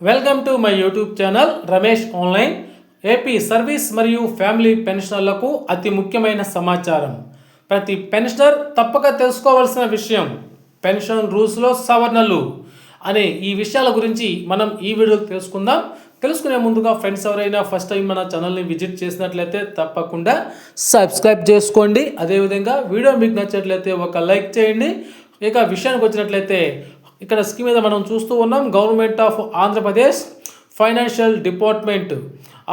Welcome to my YouTube channel Ramesh online. AP service మరియు family పెన్షనర్లకు అతి ముఖ్యమైన సమాచారం. ప్రతి పెన్షనర్ తప్పక తెలుసుకోవాల్సిన విషయం పెన్షన్ రూల్స్లో సవరణలు అనే ఈ విషయాల గురించి మనం ఈ వీడియోలో తెలుసుకుందాం. తెలుసుకునే ముందుగా ఫ్రెండ్స్ ఎవరైనా ఫస్ట్ టైం మన ఛానల్ని విజిట్ చేసినట్లయితే తప్పకుండా సబ్స్క్రైబ్ చేసుకోండి. అదేవిధంగా వీడియో మీకు నచ్చినట్లయితే ఒక లైక్ చేయండి. ఇక విషయానికి వచ్చినట్లయితే ఇక్కడ స్కీమ్ మీద మనం చూస్తూ ఉన్నాం. Government of Andhra Pradesh financial department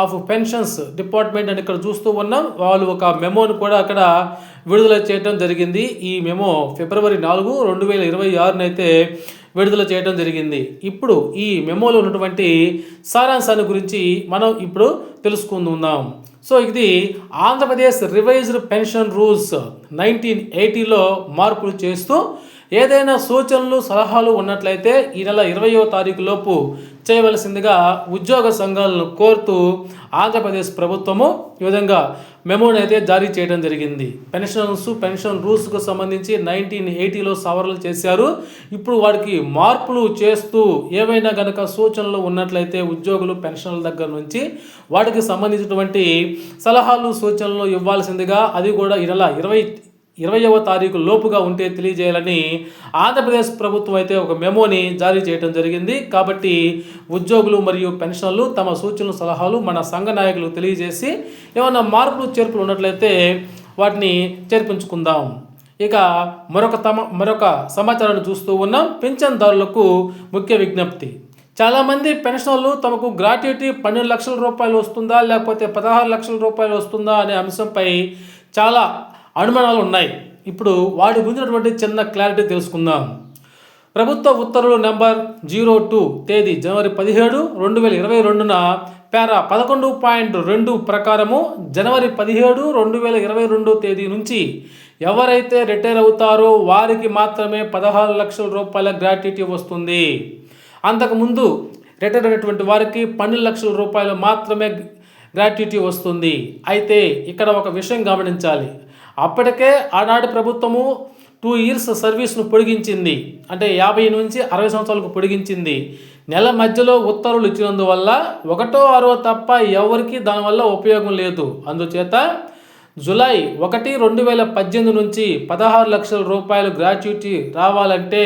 of pensions department అని ఇక్కడ చూస్తూ ఉన్నాం. వాళ్ళు ఒక మెమోని కూడా అక్కడ విడుదల చేయడం జరిగింది. ఈ మెమో ఫిబ్రవరి 4, 2026 అయితే విడుదల చేయడం జరిగింది. ఇప్పుడు ఈ మెమోలో ఉన్నటువంటి సారాంశాన్ని గురించి మనం ఇప్పుడు తెలుసుకుందాం. సో ఇది ఆంధ్రప్రదేశ్ రివైజ్డ్ పెన్షన్ రూల్స్ 1980లో మార్పులు చేస్తూ ఏదైనా సూచనలు సలహాలు ఉన్నట్లయితే ఈ నెల 20వ తారీఖు లోపు చేయవలసిందిగా ఉద్యోగ సంఘాలను కోరుతూ ఆంధ్రప్రదేశ్ ప్రభుత్వము ఈ విధంగా మెమోని అయితే జారీ చేయడం జరిగింది. పెన్షన్ రూల్స్కు సంబంధించి 1980లో సవరణలు చేశారు. ఇప్పుడు వాటికి మార్పులు చేస్తూ ఏవైనా కనుక సూచనలు ఉన్నట్లయితే ఉద్యోగులు పెన్షన్ల దగ్గర నుంచి వాటికి సంబంధించినటువంటి సలహాలు సూచనలు ఇవ్వాల్సిందిగా, అది కూడా ఈ నెల 20వ తారీఖు లోపుగా ఉంటే తెలియజేయాలని ఆంధ్రప్రదేశ్ ప్రభుత్వం అయితే ఒక మెమోని జారీ చేయడం జరిగింది. కాబట్టి ఉద్యోగులు మరియు పెన్షన్లు తమ సూచనలు సలహాలు మన సంఘ నాయకులకు తెలియజేసి ఏమైనా మార్పులు చేర్పులు ఉన్నట్లయితే వాటిని చేర్పించుకుందాం. ఇక మరొక సమాచారాన్ని చూస్తూ ఉన్నాం. పింఛన్దారులకు ముఖ్య విజ్ఞప్తి. చాలామంది పెన్షనర్లు తమకు గ్రాట్యుటీ 12 లక్షల రూపాయలు వస్తుందా లేకపోతే 16 లక్షల రూపాయలు వస్తుందా అనే అంశంపై చాలా అనుమానాలు ఉన్నాయి. ఇప్పుడు వాటి గురించినటువంటి చిన్న క్లారిటీ తెలుసుకుందాం. ప్రభుత్వ ఉత్తర్వులు నెంబర్ 02 తేదీ జనవరి 17, 2022న పారా 11.2 ప్రకారము జనవరి 17, 2022 తేదీ నుంచి ఎవరైతే రిటైర్ అవుతారో వారికి మాత్రమే 16 లక్షల రూపాయల గ్రాట్యుటీ వస్తుంది. అంతకుముందు రిటైర్ అయినటువంటి వారికి 12 లక్షల రూపాయలు మాత్రమే గ్రాట్యుటీ వస్తుంది. అయితే ఇక్కడ ఒక విషయం గమనించాలి. అప్పటికే ఆనాటి ప్రభుత్వము 2 ఇయర్స్ సర్వీస్ను పొడిగించింది. అంటే 50 నుంచి 60 సంవత్సరాలకు పొడిగించింది. నెల మధ్యలో ఉత్తర్వులు ఇచ్చినందువల్ల 1, 6 తప్ప ఎవరికి దానివల్ల ఉపయోగం లేదు. అందుచేత జూలై 1, 2018 నుంచి 16 లక్షల రూపాయలు గ్రాట్యుటీ రావాలంటే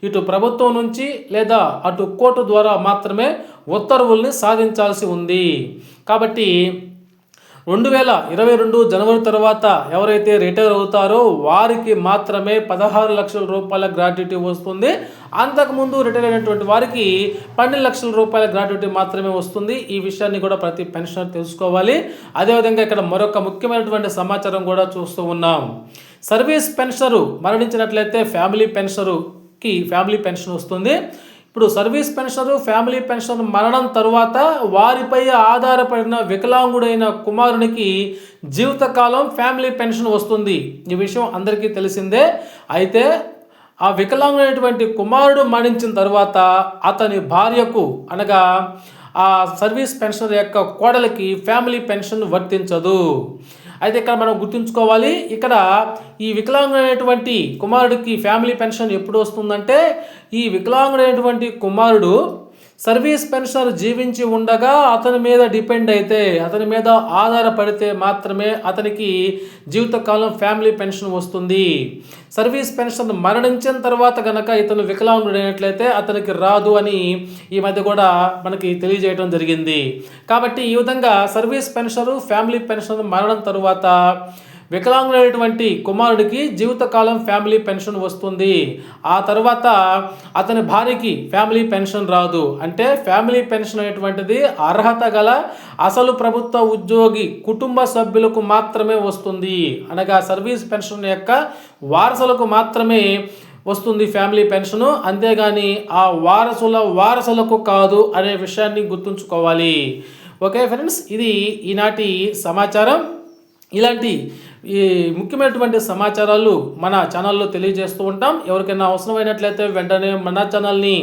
ఇటు ప్రభుత్వం నుంచి లేదా అటు కోర్టు ద్వారా మాత్రమే ఉత్తర్వుల్ని సాధించాల్సి ఉంది. కాబట్టి 2022 జనవరి తర్వాత ఎవరైతే రిటైర్ అవుతారో వారికి మాత్రమే 16 లక్షల రూపాయల గ్రాట్యుటీ వస్తుంది. అంతకుముందు రిటైర్ అయినటువంటి వారికి 12 లక్షల రూపాయల గ్రాట్యుటీ మాత్రమే వస్తుంది. ఈ విషయాన్ని కూడా ప్రతి పెన్షనర్ తెలుసుకోవాలి. అదేవిధంగా ఇక్కడ మరొక ముఖ్యమైనటువంటి సమాచారం కూడా చూస్తూ ఉన్నాం. సర్వీస్ పెన్షనరు మరణించినట్లయితే ఫ్యామిలీ పెన్షన్ వస్తుంది. ఇప్పుడు సర్వీస్ పెన్షనరు ఫ్యామిలీ పెన్షన్ మరణం తరువాత వారిపై ఆధారపడిన వికలాంగుడైన కుమారునికి జీవితకాలం ఫ్యామిలీ పెన్షన్ వస్తుంది. ఈ విషయం అందరికీ తెలిసిందే. అయితే ఆ వికలాంగుడైనటువంటి కుమారుడు మరణించిన తర్వాత అతని భార్యకు అనగా ఆ సర్వీస్ పెన్షనర్ యొక్క కోడలికి ఫ్యామిలీ పెన్షన్ వర్తించదు. అయితే ఇక్కడ మనం గుర్తుంచుకోవాలి. ఇక్కడ ఈ వికలాంగుడైనటువంటి కుమారుడికి ఫ్యామిలీ పెన్షన్ ఎప్పుడు వస్తుందంటే ఈ వికలాంగుడైనటువంటి కుమారుడు సర్వీస్ పెన్షనర్ జీవించి ఉండగా అతని మీద డిపెండ్ అయితే, అతని మీద ఆధారపడితే మాత్రమే అతనికి జీవితకాలం ఫ్యామిలీ పెన్షన్ వస్తుంది. సర్వీస్ పెన్షన్ మరణించిన తర్వాత కనుక ఇతను వికలాంగుడైనట్లయితే అతనికి రాదు అని ఈ మధ్య కూడా మనకి తెలియజేయడం జరిగింది. కాబట్టి ఈ విధంగా సర్వీస్ పెన్షనరు ఫ్యామిలీ పెన్షన్ మరణం తరువాత వికలాంగుడైనటువంటి కుమారుడికి జీవితకాలం ఫ్యామిలీ పెన్షన్ వస్తుంది. ఆ తర్వాత అతని భార్యకి ఫ్యామిలీ పెన్షన్ రాదు. అంటే ఫ్యామిలీ పెన్షన్ అనేటువంటిది అర్హత గల అసలు ప్రభుత్వ ఉద్యోగి కుటుంబ సభ్యులకు మాత్రమే వస్తుంది. అనగా సర్వీస్ పెన్షన్ యొక్క వారసులకు మాత్రమే వస్తుంది ఫ్యామిలీ పెన్షను. అంతేగాని ఆ వారసులకు కాదు అనే విషయాన్ని గుర్తుంచుకోవాలి. ఓకే ఫ్రెండ్స్, ఇది ఈనాటి సమాచారం. ఇలాంటి ఈ ముఖ్యమైనటువంటి సమాచారాలు మన ఛానల్లో తెలియజేస్తూ ఉంటాం. ఎవరికైనా అవసరమైనట్లయితే వెంటనే మన ఛానల్ని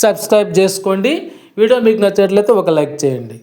సబ్స్క్రైబ్ చేసుకోండి. వీడియో మీకు నచ్చినట్లయితే ఒక లైక్ చేయండి.